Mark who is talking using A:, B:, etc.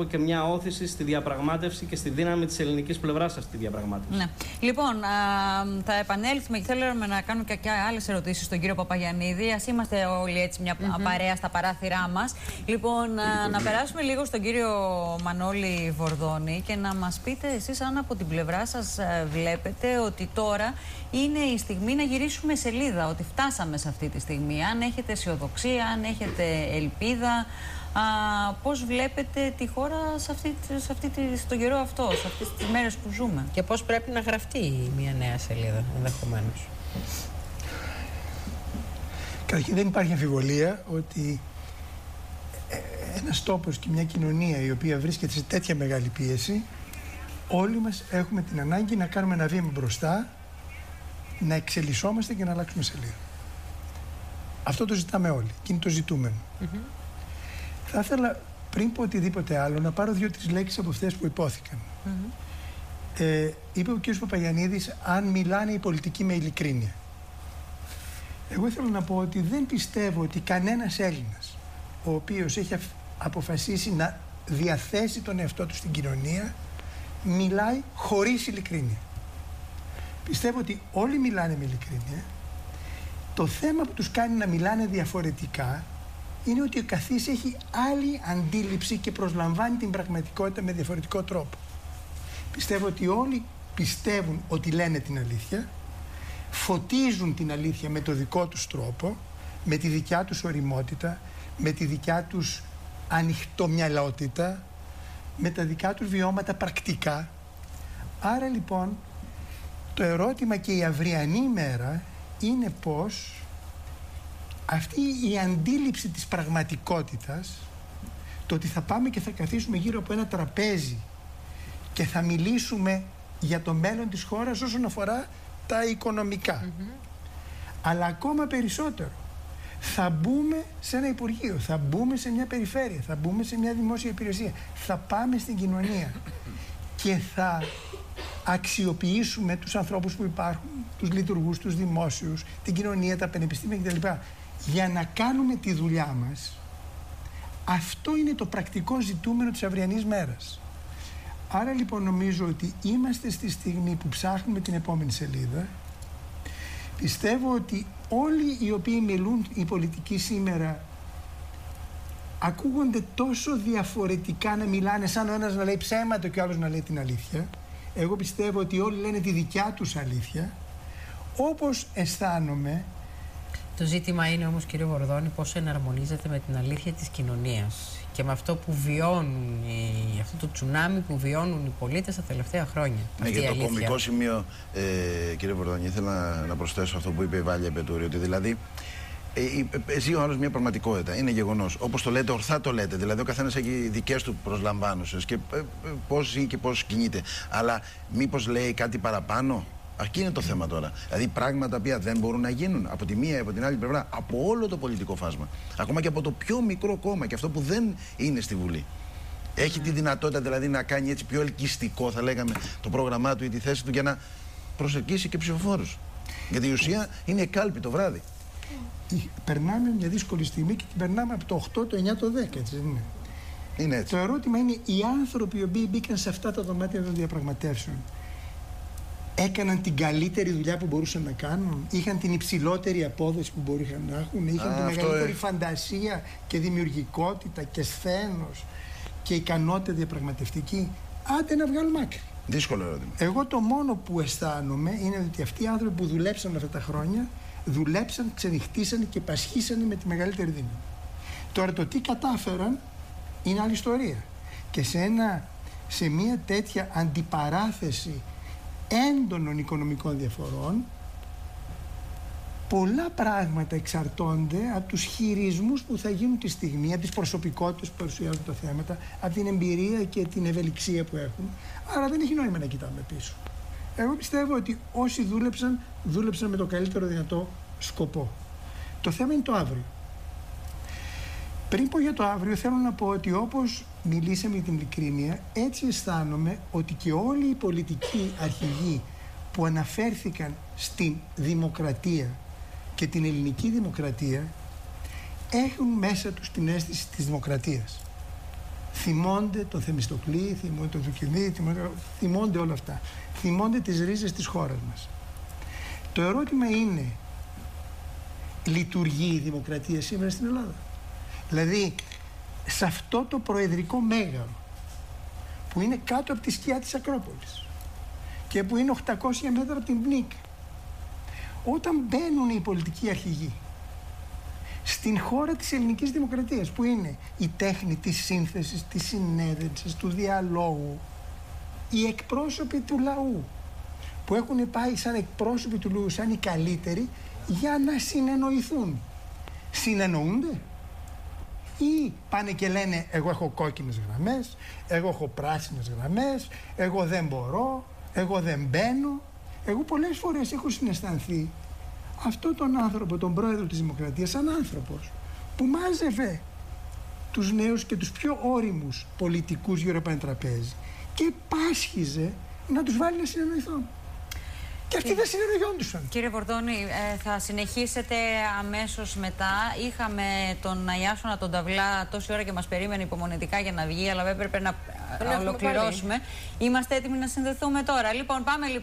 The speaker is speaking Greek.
A: και μια όθηση στη διαπραγμάτευση και στη δύναμη της ελληνικής πλευράς στη διαπραγμάτευση.
B: Ναι. Λοιπόν, θα επανέλθουμε και θέλουμε να κάνω και άλλες ερωτήσεις στον κύριο Παπαγιαννίδη. Ας είμαστε όλοι έτσι μια παρέα στα παράθυρά μας. Λοιπόν, να περάσουμε λίγο στον κύριο Μανώλη Βορδώνη και να μας πείτε εσείς αν από την πλευρά σας βλέπετε ότι τώρα είναι η στιγμή να γυρίσουμε σελίδα, ότι φτάσαμε σε αυτή τη στιγμή. Αν έχετε αισιοδοξία, αν έχετε ελπίδα. Πώς βλέπετε τη χώρα στον καιρό αυτό, σε αυτές τις μέρες που ζούμε.
C: Και πώς πρέπει να γραφτεί μια νέα σελίδα, ενδεχομένως.
D: Καταρχήν δεν υπάρχει αμφιβολία ότι ένας τόπος και μια κοινωνία η οποία βρίσκεται σε τέτοια μεγάλη πίεση, όλοι μας έχουμε την ανάγκη να κάνουμε ένα βήμα μπροστά, να εξελισσόμαστε και να αλλάξουμε σελίδα. Αυτό το ζητάμε όλοι και είναι το ζητούμενο. Θα ήθελα πριν πω οτιδήποτε άλλο να πάρω 2-3 λέξεις από αυτές που υπόθηκαν. Είπε ο κ. Παπαγιαννίδης αν μιλάνε οι πολιτικοί με ειλικρίνεια. Εγώ θέλω να πω ότι δεν πιστεύω ότι κανένας Έλληνας ο οποίος έχει αποφασίσει να διαθέσει τον εαυτό του στην κοινωνία μιλάει χωρίς ειλικρίνεια. Πιστεύω ότι όλοι μιλάνε με ειλικρίνεια. Το θέμα που τους κάνει να μιλάνε διαφορετικά είναι ότι ο καθής έχει άλλη αντίληψη και προσλαμβάνει την πραγματικότητα με διαφορετικό τρόπο. Πιστεύω ότι όλοι πιστεύουν ότι λένε την αλήθεια, φωτίζουν την αλήθεια με το δικό τους τρόπο, με τη δικιά τους ωριμότητα, με τη δικιά τους ανοιχτομυαλότητα, με τα δικά τους βιώματα πρακτικά. Άρα λοιπόν το ερώτημα και η αυριανή μέρα είναι πως αυτή η αντίληψη της πραγματικότητας, το ότι θα πάμε και θα καθίσουμε γύρω από ένα τραπέζι και θα μιλήσουμε για το μέλλον της χώρας όσον αφορά τα οικονομικά. Αλλά ακόμα περισσότερο θα μπούμε σε ένα υπουργείο, θα μπούμε σε μια περιφέρεια, θα μπούμε σε μια δημόσια υπηρεσία, θα πάμε στην κοινωνία και θα αξιοποιήσουμε τους ανθρώπους που υπάρχουν, τους λειτουργούς, τους δημόσιους, την κοινωνία, τα πανεπιστήμια κτλ. Για να κάνουμε τη δουλειά μας. Αυτό είναι το πρακτικό ζητούμενο της αυριανής μέρας. Άρα λοιπόν νομίζω ότι είμαστε στη στιγμή που ψάχνουμε την επόμενη σελίδα. Πιστεύω ότι όλοι οι οποίοι μιλούν οι πολιτικοί σήμερα ακούγονται τόσο διαφορετικά να μιλάνε, σαν ο ένας να λέει ψέματα και ο άλλος να λέει την αλήθεια. Εγώ πιστεύω ότι όλοι λένε τη δικιά τους αλήθεια. Όπως αισθάνομαι.
C: Το ζήτημα είναι όμως, κύριε Βορδώνη, πώς εναρμονίζεται με την αλήθεια της κοινωνίας και με αυτό που βιώνουν, αυτό το τσουνάμι που βιώνουν οι πολίτες τα τελευταία χρόνια.
E: Ναι, για το κομβικό σημείο, κύριε Βορδώνη, ήθελα να προσθέσω αυτό που είπε η Βάλια Πετούρη, ότι δηλαδή ζει ο άλλος μια πραγματικότητα, είναι γεγονός. Όπως το λέτε, ορθά το λέτε. Δηλαδή, ο καθένας έχει δικές του προσλαμβάνωσες και πώς ζει και πώς κινείται. Αλλά μήπως λέει κάτι παραπάνω? Εκεί είναι το θέμα τώρα. Δηλαδή, πράγματα που δεν μπορούν να γίνουν από τη μία ή από την άλλη πλευρά, από όλο το πολιτικό φάσμα. Ακόμα και από το πιο μικρό κόμμα και αυτό που δεν είναι στη Βουλή. Έχει τη δυνατότητα δηλαδή να κάνει έτσι πιο ελκυστικό, θα λέγαμε, το πρόγραμμά του ή τη θέση του για να προσελκύσει και ψηφοφόρους. Γιατί η ουσία είναι κάλπη το βράδυ.
D: Περνάμε μια δύσκολη στιγμή και την περνάμε από το 8, το 9, το 10, έτσι δεν είναι?
E: Είναι έτσι.
D: Το ερώτημα είναι, οι άνθρωποι οι οποίοι μπήκαν σε αυτά τα δωμάτια των διαπραγματεύσεων έκαναν την καλύτερη δουλειά που μπορούσαν να κάνουν, είχαν την υψηλότερη απόδοση που μπορούσαν να έχουν, είχαν τη μεγαλύτερη φαντασία και δημιουργικότητα και σθένος και ικανότητα διαπραγματευτική? Άντε να βγάλουμε άκρη.
E: Δύσκολο ερώτημα.
D: Εγώ το μόνο που αισθάνομαι είναι ότι αυτοί οι άνθρωποι που δουλέψαν αυτά τα χρόνια δουλέψαν, ξενυχτήσαν και πασχίσαν με τη μεγαλύτερη δύναμη. Τώρα το τι κατάφεραν είναι άλλη ιστορία. Και σε μια τέτοια αντιπαράθεση έντονων οικονομικών διαφορών, πολλά πράγματα εξαρτώνται από τους χειρισμούς που θα γίνουν τη στιγμή, από τις προσωπικότητες που παρουσιάζουν τα θέματα, από την εμπειρία και την ευελιξία που έχουν. Άρα δεν έχει νόημα να κοιτάμε πίσω. Εγώ πιστεύω ότι όσοι δούλεψαν με το καλύτερο δυνατό σκοπό. Το θέμα είναι το αύριο. Πριν πω για το αύριο, θέλω να πω ότι όπως μιλήσαμε για την ειλικρίνεια, έτσι αισθάνομαι ότι και όλοι οι πολιτικοί αρχηγοί που αναφέρθηκαν στην δημοκρατία και την ελληνική δημοκρατία έχουν μέσα τους την αίσθηση της δημοκρατίας. θυμώνται τον Θεμιστοκλή, θυμώνται τον Θουκυδίδη, θυμώνται όλα αυτά. Θυμώνται τις ρίζες της χώρας μας. Το ερώτημα είναι, λειτουργεί η δημοκρατία σήμερα στην Ελλάδα? Δηλαδή, σε αυτό το προεδρικό μέγαρο που είναι κάτω από τη σκιά της Ακρόπολης και που είναι 800 μέτρα από την Πνίκα, όταν μπαίνουν οι πολιτικοί αρχηγοί στην χώρα της ελληνικής δημοκρατίας, που είναι η τέχνη της σύνθεσης, της συνέδρευσης, του διαλόγου, οι εκπρόσωποι του λαού, που έχουν πάει σαν εκπρόσωποι του λαού, σαν οι καλύτεροι, για να συνεννοηθούν. Συνεννοούνται? Ή πάνε και λένε, εγώ έχω κόκκινες γραμμές, εγώ έχω πράσινες γραμμές, εγώ δεν μπορώ, εγώ δεν μπαίνω. Εγώ πολλές φορές έχω συναισθανθεί αυτόν τον άνθρωπο, τον πρόεδρο της Δημοκρατίας, σαν άνθρωπος που μάζευε τους νέους και τους πιο όριμους πολιτικούς γύρω από ένα τραπέζι και πάσχιζε να τους βάλει να συνεννοηθούν. Και αυτοί δεν συνεννοιόντουσαν.
B: Κύριε Βορδώνη, θα συνεχίσετε αμέσως μετά. Είχαμε τον Ιάσονα τον Ταυλά τόση ώρα και μας περίμενε υπομονετικά για να βγει, αλλά έπρεπε να ολοκληρώσουμε. Είμαστε έτοιμοι να συνδεθούμε τώρα. Λοιπόν, πάμε λοιπόν.